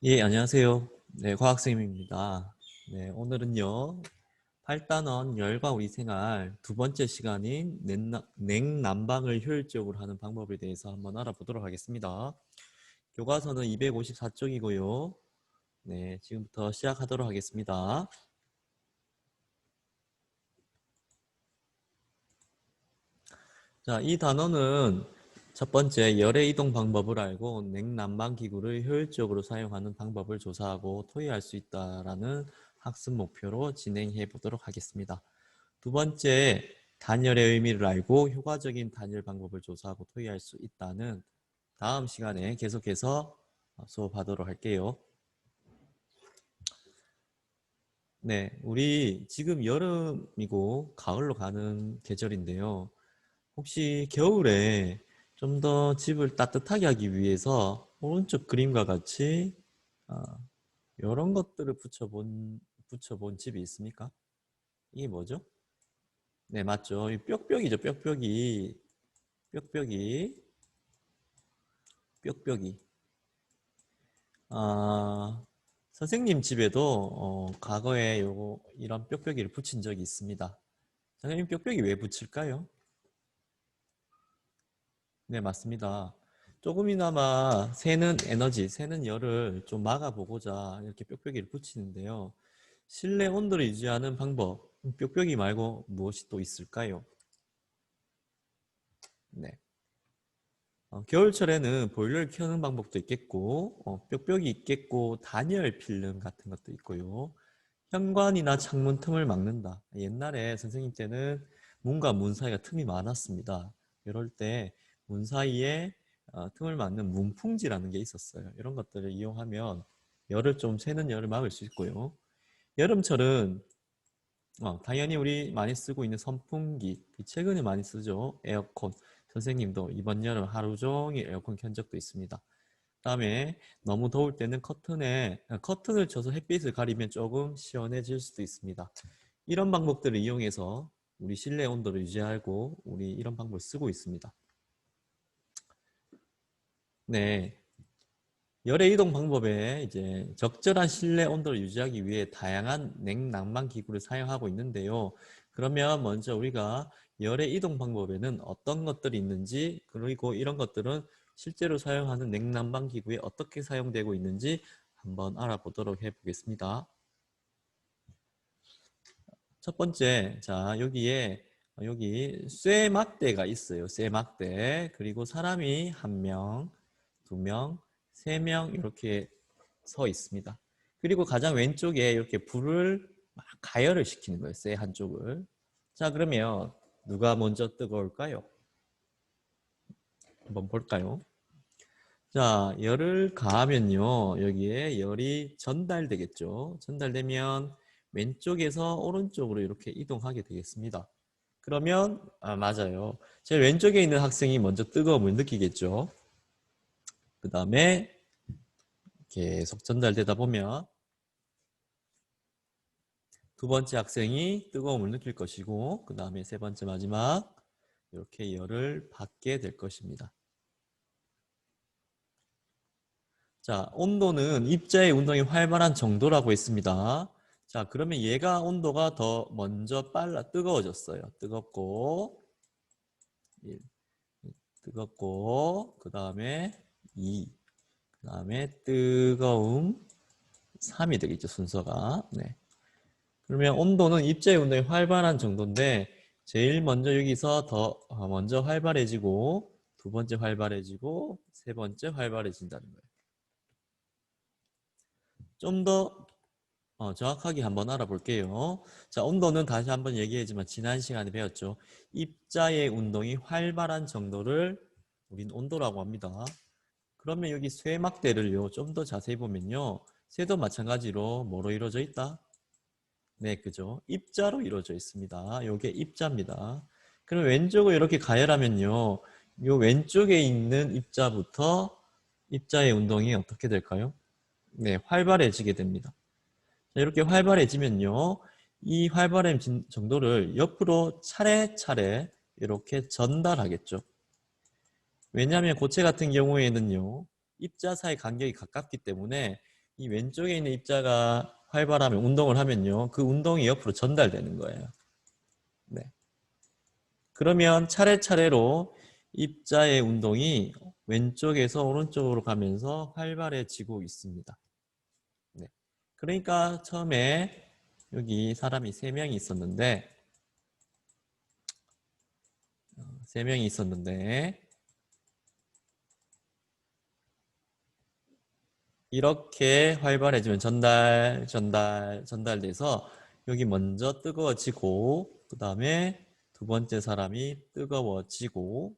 예, 안녕하세요. 네, 과학쌤입니다. 네, 오늘은요, 8단원 열과 우리 생활 두 번째 시간인 냉난방을 효율적으로 하는 방법에 대해서 한번 알아보도록 하겠습니다. 교과서는 254쪽이고요. 네, 지금부터 시작하도록 하겠습니다. 자, 이 단어는 첫 번째 열의 이동 방법을 알고 냉난방 기구를 효율적으로 사용하는 방법을 조사하고 토의할 수 있다라는 학습 목표로 진행해 보도록 하겠습니다. 두 번째, 단열의 의미를 알고 효과적인 단열 방법을 조사하고 토의할 수 있다는 다음 시간에 계속해서 수업하도록 할게요. 네, 우리 지금 여름이고 가을로 가는 계절인데요. 혹시 겨울에 좀 더 집을 따뜻하게 하기 위해서 오른쪽 그림과 같이 이런 것들을 붙여본 집이 있습니까? 이게 뭐죠? 네, 맞죠. 이 뾱뾱이죠, 뾱뾱이. 뾱뾱이. 뾱뾱이. 아, 선생님 집에도 과거에 이런 뾱뾱이를 붙인 적이 있습니다. 선생님 뾱뾱이 왜 붙일까요? 네, 맞습니다. 조금이나마 새는 에너지, 새는 열을 좀 막아보고자 이렇게 뾱뾱이를 붙이는데요. 실내 온도를 유지하는 방법, 뾱뾱이 말고 무엇이 또 있을까요? 네. 겨울철에는 보일러를 켜는 방법도 있겠고, 뾱뾱이 있겠고, 단열 필름 같은 것도 있고요. 현관이나 창문 틈을 막는다. 옛날에 선생님 때는 문과 문 사이가 틈이 많았습니다. 이럴 때 문 사이에 틈을 막는 문풍지라는 게 있었어요. 이런 것들을 이용하면 열을 좀 새는 열을 막을 수 있고요. 여름철은 당연히 우리 많이 쓰고 있는 선풍기, 최근에 많이 쓰죠. 에어컨. 선생님도 이번 여름 하루 종일 에어컨 켠 적도 있습니다. 그다음에 너무 더울 때는 커튼을 쳐서 햇빛을 가리면 조금 시원해질 수도 있습니다. 이런 방법들을 이용해서 우리 실내 온도를 유지하고 우리 이런 방법을 쓰고 있습니다. 네. 열의 이동 방법에 이제 적절한 실내 온도를 유지하기 위해 다양한 냉난방 기구를 사용하고 있는데요. 그러면 먼저 우리가 열의 이동 방법에는 어떤 것들이 있는지, 그리고 이런 것들은 실제로 사용하는 냉난방 기구에 어떻게 사용되고 있는지 한번 알아보도록 해보겠습니다. 첫 번째, 자, 여기 쇠막대가 있어요. 쇠막대. 그리고 사람이 한 명, 두 명, 세 명 이렇게 서 있습니다. 그리고 가장 왼쪽에 이렇게 불을 막 가열을 시키는 거예요. 쇠 한쪽을. 자, 그러면 누가 먼저 뜨거울까요? 한번 볼까요? 자, 열을 가하면요. 여기에 열이 전달되겠죠. 전달되면 왼쪽에서 오른쪽으로 이렇게 이동하게 되겠습니다. 그러면 맞아요. 제일 왼쪽에 있는 학생이 먼저 뜨거움을 느끼겠죠. 그 다음에 계속 전달되다 보면 두 번째 학생이 뜨거움을 느낄 것이고 그 다음에 세 번째 마지막 이렇게 열을 받게 될 것입니다. 자, 온도는 입자의 운동이 활발한 정도라고 했습니다. 자, 그러면 얘가 온도가 더 먼저 뜨거워졌어요. 뜨겁고 1, 뜨겁고 그 다음에 2, 그 다음에 뜨거움 3이 되겠죠, 순서가. 네. 그러면 온도는 입자의 운동이 활발한 정도인데 제일 먼저 여기서 더 먼저 활발해지고 두 번째 활발해지고 세 번째 활발해진다는 거예요. 좀 더 정확하게 한번 알아볼게요. 자, 온도는 다시 한번 얘기했지만 지난 시간에 배웠죠. 입자의 운동이 활발한 정도를 우린 온도라고 합니다. 그러면 여기 쇠막대를요, 좀 더 자세히 보면요. 쇠도 마찬가지로 뭐로 이루어져 있다? 네, 그죠. 입자로 이루어져 있습니다. 이게 입자입니다. 그럼 왼쪽을 이렇게 가열하면요. 요 왼쪽에 있는 입자부터 입자의 운동이 어떻게 될까요? 네, 활발해지게 됩니다. 자, 이렇게 활발해지면요. 이 활발해진 정도를 옆으로 차례차례 이렇게 전달하겠죠. 왜냐하면 고체 같은 경우에는요. 입자 사이 간격이 가깝기 때문에 이 왼쪽에 있는 입자가 활발하면 운동을 하면요. 그 운동이 옆으로 전달되는 거예요. 네. 그러면 차례차례로 입자의 운동이 왼쪽에서 오른쪽으로 가면서 활발해지고 있습니다. 네. 그러니까 처음에 여기 사람이 3명이 있었는데 이렇게 활발해지면 전달돼서 여기 먼저 뜨거워지고 그 다음에 두 번째 사람이 뜨거워지고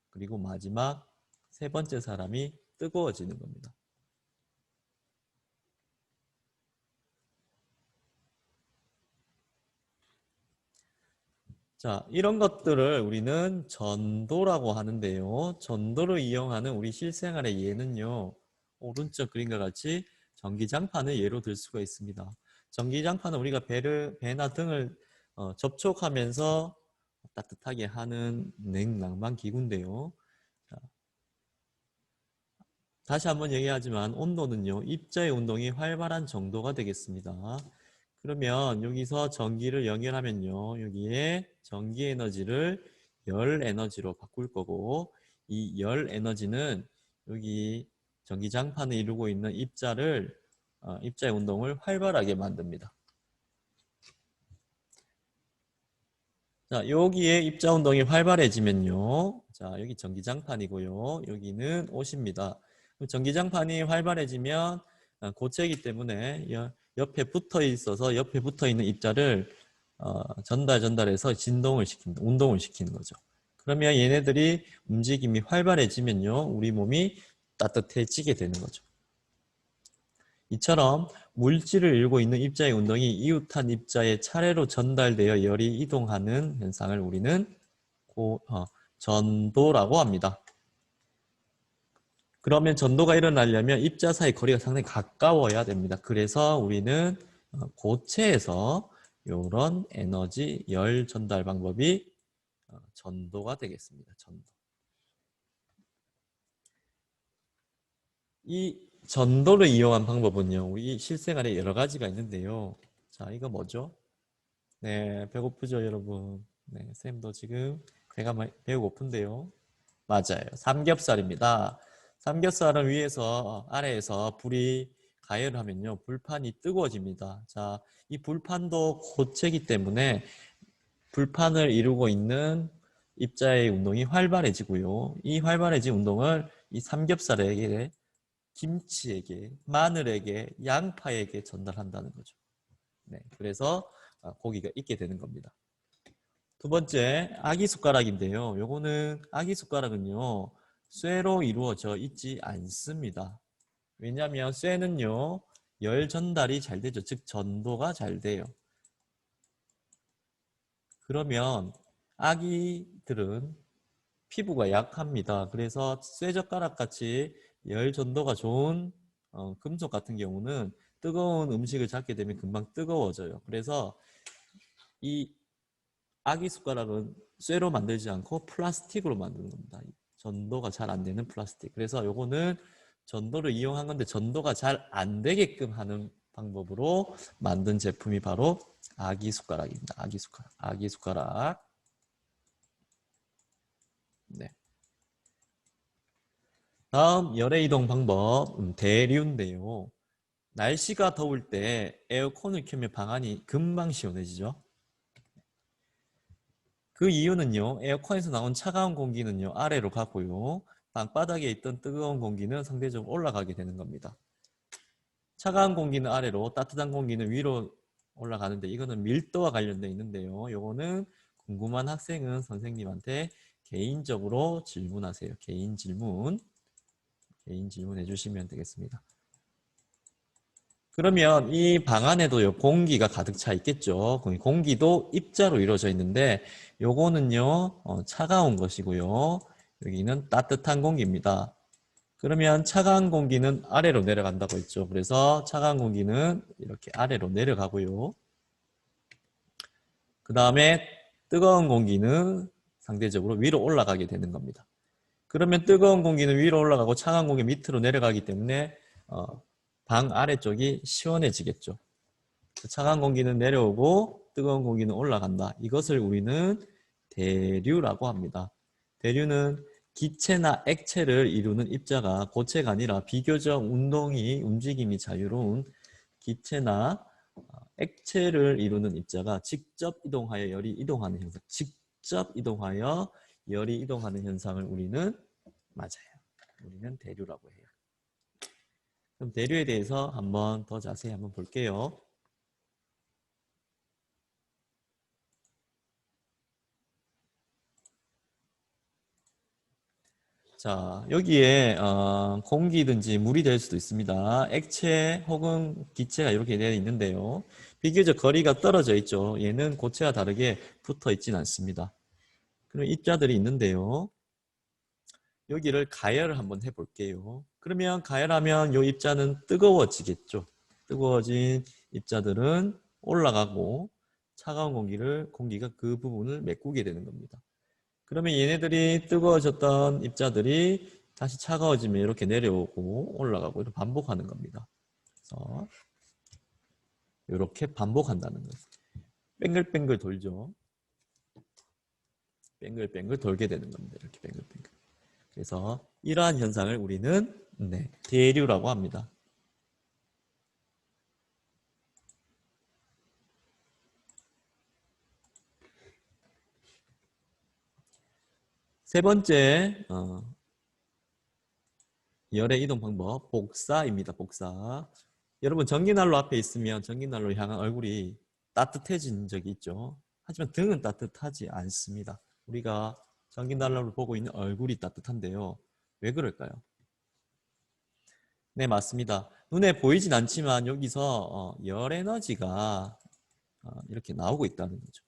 그리고 마지막 세 번째 사람이 뜨거워지는 겁니다. 자, 이런 것들을 우리는 전도라고 하는데요. 전도를 이용하는 우리 실생활의 예는요. 오른쪽 그림과 같이 전기장판을 예로 들 수가 있습니다. 전기장판은 우리가 배나 등을 접촉하면서 따뜻하게 하는 냉난방 기구인데요. 자, 다시 한번 얘기하지만 온도는요. 입자의 운동이 활발한 정도가 되겠습니다. 그러면 여기서 전기를 연결하면요. 여기에 전기 에너지를 열 에너지로 바꿀 거고 이 열 에너지는 여기 전기장판을 이루고 있는 입자의 운동을 활발하게 만듭니다. 자, 여기에 입자 운동이 활발해지면요. 자, 여기 전기장판이고요. 여기는 옷입니다. 전기장판이 활발해지면 고체이기 때문에 옆에 붙어 있어서 옆에 붙어 있는 입자를 전달해서 진동을 시킵니다. 운동을 시키는 거죠. 그러면 얘네들이 움직임이 활발해지면요. 우리 몸이 따뜻해지게 되는 거죠. 이처럼 물질을 이루고 있는 입자의 운동이 이웃한 입자에 차례로 전달되어 열이 이동하는 현상을 우리는 전도라고 합니다. 그러면 전도가 일어나려면 입자 사이 거리가 상당히 가까워야 됩니다. 그래서 우리는 고체에서 이런 에너지 열 전달 방법이 전도가 되겠습니다. 전도. 이 전도를 이용한 방법은요. 우리 실생활에 여러 가지가 있는데요. 자, 이거 뭐죠? 네, 배고프죠, 여러분? 네, 쌤도 지금 배가 매우 고픈데요. 맞아요. 삼겹살입니다. 삼겹살은 위에서 아래에서 불이 가열하면요. 불판이 뜨거워집니다. 자, 이 불판도 고체이기 때문에 불판을 이루고 있는 입자의 운동이 활발해지고요. 이 활발해진 운동을 이 삼겹살에게, 김치에게, 마늘에게, 양파에게 전달한다는 거죠. 네, 그래서 고기가 있게 되는 겁니다. 두 번째, 아기 숟가락인데요. 요거는 아기 숟가락은요. 쇠로 이루어져 있지 않습니다. 왜냐하면 쇠는요. 열 전달이 잘 되죠. 즉 전도가 잘 돼요. 그러면 아기들은 피부가 약합니다. 그래서 쇠젓가락 같이 열 전도가 좋은 금속 같은 경우는 뜨거운 음식을 잡게 되면 금방 뜨거워져요. 그래서 이 아기 숟가락은 쇠로 만들지 않고 플라스틱으로 만드는 겁니다. 전도가 잘 안 되는 플라스틱. 그래서 요거는 전도를 이용한 건데 전도가 잘 안 되게끔 하는 방법으로 만든 제품이 바로 아기 숟가락입니다. 아기 숟가락. 아기 숟가락. 네. 다음 열의 이동 방법 대류인데요. 날씨가 더울 때 에어컨을 켜면 방안이 금방 시원해지죠. 그 이유는요. 에어컨에서 나온 차가운 공기는요. 아래로 가고요. 방바닥에 있던 뜨거운 공기는 상대적으로 올라가게 되는 겁니다. 차가운 공기는 아래로 따뜻한 공기는 위로 올라가는데 이거는 밀도와 관련되어 있는데요. 요거는 궁금한 학생은 선생님한테 개인적으로 질문하세요. 개인 질문 해주시면 되겠습니다. 그러면 이 방 안에도 공기가 가득 차 있겠죠. 공기도 입자로 이루어져 있는데 요거는요 차가운 것이고요. 여기는 따뜻한 공기입니다. 그러면 차가운 공기는 아래로 내려간다고 했죠. 그래서 차가운 공기는 이렇게 아래로 내려가고요. 그 다음에 뜨거운 공기는 상대적으로 위로 올라가게 되는 겁니다. 그러면 뜨거운 공기는 위로 올라가고 차가운 공기 밑으로 내려가기 때문에 방 아래쪽이 시원해지겠죠. 차가운 공기는 내려오고 뜨거운 공기는 올라간다. 이것을 우리는 대류라고 합니다. 대류는 기체나 액체를 이루는 입자가 고체가 아니라 비교적 움직임이 자유로운 기체나 액체를 이루는 입자가 직접 이동하여 열이 이동하는 현상. 직접 이동하여 열이 이동하는 현상을 우리는 대류라고 해요. 그럼 대류에 대해서 한번 더 자세히 한번 볼게요. 자, 여기에 공기든지 물이 될 수도 있습니다. 액체 혹은 기체가 이렇게 되어 있는데요. 비교적 거리가 떨어져 있죠. 얘는 고체와 다르게 붙어 있진 않습니다. 그럼 입자들이 있는데요. 여기를 가열을 한번 해볼게요. 그러면 가열하면 이 입자는 뜨거워지겠죠. 뜨거워진 입자들은 올라가고 차가운 공기가 그 부분을 메꾸게 되는 겁니다. 그러면 얘네들이 뜨거워졌던 입자들이 다시 차가워지면 이렇게 내려오고 올라가고 이렇게 반복하는 겁니다. 그래서 이렇게 반복한다는 거예요. 뱅글뱅글 돌죠. 뱅글뱅글 돌게 되는 겁니다. 이렇게 뱅글뱅글. 그래서 이러한 현상을 우리는 대류라고 합니다. 세 번째 열의 이동 방법 복사입니다. 복사. 여러분 전기난로 앞에 있으면 전기난로 향한 얼굴이 따뜻해진 적이 있죠. 하지만 등은 따뜻하지 않습니다. 우리가 전기난로를 보고 있는 얼굴이 따뜻한데요. 왜 그럴까요? 네, 맞습니다. 눈에 보이진 않지만 여기서 열 에너지가 이렇게 나오고 있다는 거죠.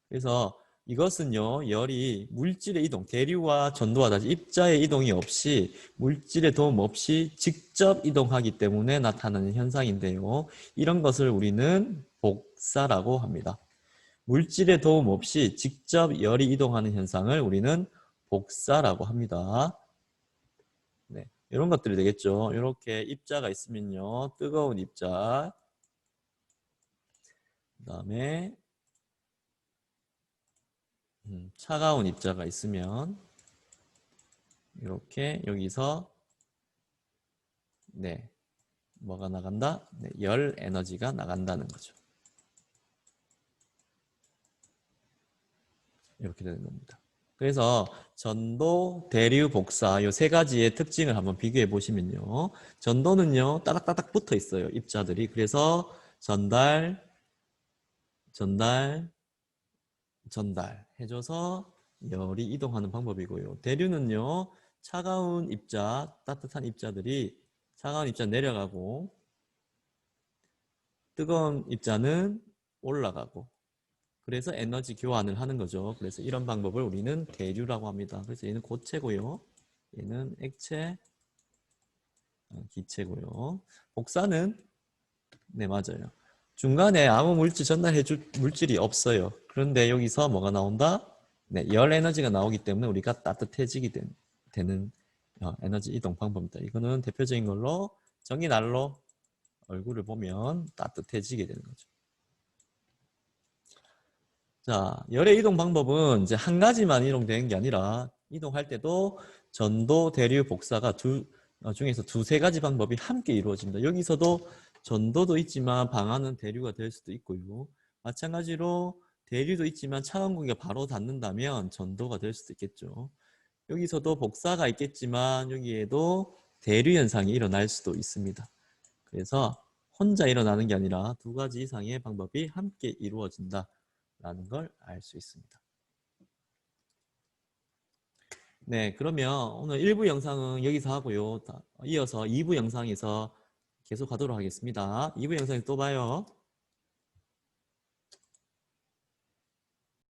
그래서 이것은요, 열이 물질의 이동, 대류와 전도와 다시 입자의 이동이 없이 물질의 도움 없이 직접 이동하기 때문에 나타나는 현상인데요. 이런 것을 우리는 복사라고 합니다. 물질의 도움 없이 직접 열이 이동하는 현상을 우리는 복사라고 합니다. 네, 이런 것들이 되겠죠. 이렇게 입자가 있으면요, 뜨거운 입자, 그 다음에 차가운 입자가 있으면 이렇게 여기서 뭐가 나간다? 열 에너지가 나간다는 거죠. 이렇게 되는 겁니다. 그래서 전도, 대류, 복사 이 세 가지의 특징을 한번 비교해 보시면요. 전도는요, 따닥따닥 붙어 있어요. 입자들이. 그래서 전달 해줘서 열이 이동하는 방법이고요. 대류는요, 차가운 입자, 따뜻한 입자들이 차가운 입자 내려가고 뜨거운 입자는 올라가고 그래서 에너지 교환을 하는 거죠. 그래서 이런 방법을 우리는 대류라고 합니다. 그래서 얘는 고체고요. 얘는 액체, 기체고요. 복사는 맞아요. 중간에 아무 물질 전달해 줄 물질이 없어요. 그런데 여기서 뭐가 나온다? 열 에너지가 나오기 때문에 우리가 따뜻해지게 되는 에너지 이동 방법입니다. 이거는 대표적인 걸로 전기난로 얼굴을 보면 따뜻해지게 되는 거죠. 자, 열의 이동 방법은 이제 한 가지만 이동되는 게 아니라 이동할 때도 전도, 대류, 복사가 중에서 두세 가지 방법이 함께 이루어집니다. 여기서도 전도도 있지만 방하는 대류가 될 수도 있고요. 마찬가지로 대류도 있지만 차가운 공기가 바로 닿는다면 전도가 될 수도 있겠죠. 여기서도 복사가 있겠지만 여기에도 대류 현상이 일어날 수도 있습니다. 그래서 혼자 일어나는 게 아니라 두 가지 이상의 방법이 함께 이루어진다. 라는 걸 알 수 있습니다. 네, 그러면 오늘 1부 영상은 여기서 하고요. 이어서 2부 영상에서 계속 하도록 하겠습니다. 2부 영상에서 또 봐요.